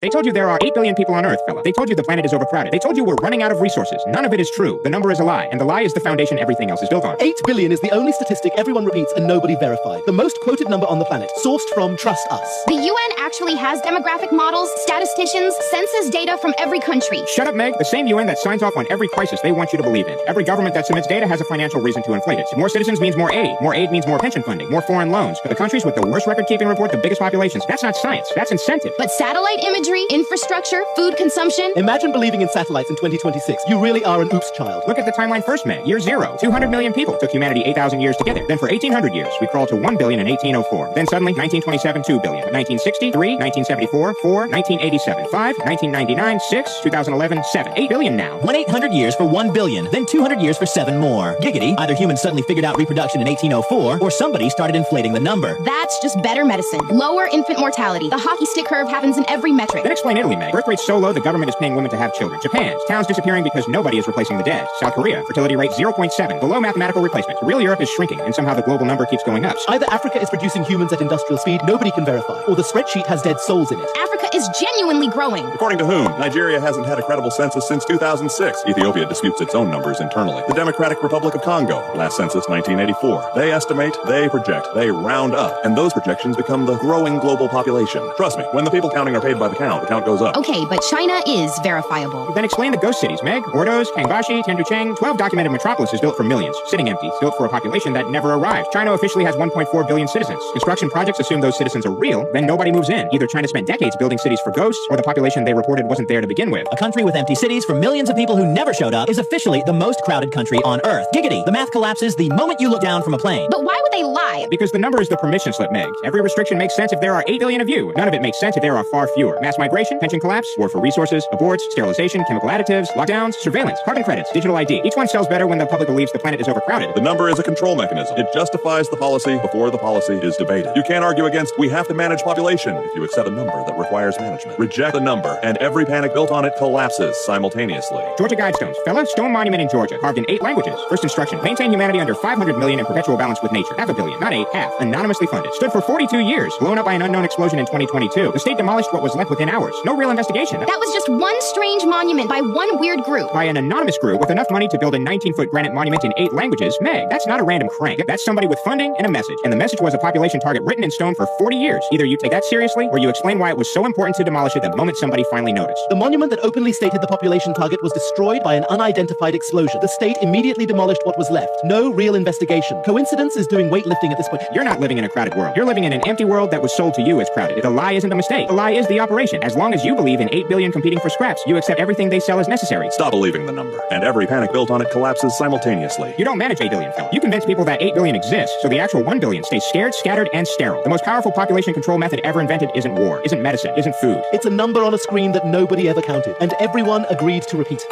They told you there are 8 billion people on Earth, fella. They told you the planet is overcrowded. They told you we're running out of resources. None of it is true. The number is a lie, and the lie is the foundation everything else is built on. 8 billion is the only statistic everyone repeats and nobody verified. The most quoted number on the planet, sourced from Trust Us. The UN actually has demographic models, statisticians, census data from every country. Shut up, Meg. The same UN that signs off on every crisis they want you to believe in. Every government that submits data has a financial reason to inflate it. More citizens means more aid. More aid means more pension funding, more foreign loans. But the countries with the worst record-keeping report the biggest populations. That's not science. That's incentive. But satellite imagery, infrastructure, food consumption. Imagine believing in satellites in 2026. You really are an oops child. Look at the timeline first, Meg. Year zero. 200 million people. Took humanity 8,000 years to get there. Then for 1,800 years, we crawled to 1 billion in 1804. Then suddenly, 1927, 2 billion. 1960, 3, 1974, 4, 1987, 5, 1999, 6, 2011, 7. 8 billion now. 1,800 years for 1 billion, then 200 years for 7 more. Giggity, either humans suddenly figured out reproduction in 1804, or somebody started inflating the number. That's just better medicine. Lower infant mortality. The hockey stick curve happens in every metric. Then explain Italy, Meg. Birth rate's so low, the government is paying women to have children. Japan. Towns disappearing because nobody is replacing the dead. South Korea. Fertility rate 0.7. Below mathematical replacement. Real Europe is shrinking, and somehow the global number keeps going up. Either Africa is producing humans at industrial speed nobody can verify, or the spreadsheet has dead souls in it. Africa is genuinely growing. According to whom? Nigeria hasn't had a credible census since 2006. Ethiopia disputes its own numbers internally. The Democratic Republic of Congo. Last census 1984. They estimate, they project, they round up, and those projections become the growing global population. Trust me, when the people counting are paid by the count goes up. Okay, but China is verifiable. Then explain the ghost cities, Meg. Ordos, Kangbashi, Tenducheng, 12 documented metropolises built for millions, sitting empty, built for a population that never arrived. China officially has 1.4 billion citizens. Construction projects assume those citizens are real, then nobody moves in. Either China spent decades building cities for ghosts, or the population they reported wasn't there to begin with. A country with empty cities for millions of people who never showed up is officially the most crowded country on Earth. Giggity, the math collapses the moment you look down from a plane. But why would they lie? Because the number is the permission slip, Meg. Every restriction makes sense if there are 8 billion of you. None of it makes sense if there are far fewer. Mass migration, pension collapse, war for resources, aborts, sterilization, chemical additives, lockdowns, surveillance, carbon credits, digital ID. Each one sells better when the public believes the planet is overcrowded. The number is a control mechanism. It justifies the policy before the policy is debated. You can't argue against we have to manage population if you accept a number that requires management. Reject the number, and every panic built on it collapses simultaneously. Georgia Guidestones. Fella, stone monument in Georgia, carved in 8 languages. First instruction, maintain humanity under 500 million in perpetual balance with nature. Half a billion, not 8, half. Anonymously funded. Stood for 42 years. Blown up by an unknown explosion in 2022. The state demolished what was left within hours. No real investigation. That was just one strange monument by one weird group. By an anonymous group with enough money to build a 19-foot granite monument in 8 languages. Meg, that's not a random crank. That's somebody with funding and a message. And the message was a population target written in stone for 40 years. Either you take that seriously, or you explain why it was so important to demolish it the moment somebody finally noticed. The monument that openly stated the population target was destroyed by an unidentified explosion. The state immediately demolished what was left. No real investigation. Coincidence is doing weightlifting at this point. You're not living in a crowded world. You're living in an empty world that was sold to you as crowded. The lie isn't the mistake. The lie is the operation. As long as you believe in 8 billion competing for scraps, you accept everything they sell as necessary. Stop believing the number, and every panic built on it collapses simultaneously. You don't manage 8 billion, fella. You convince people that 8 billion exists, so the actual 1 billion stays scared, scattered, and sterile. The most powerful population control method ever invented isn't war, isn't medicine, isn't food. It's a number on a screen that nobody ever counted, and everyone agreed to repeat.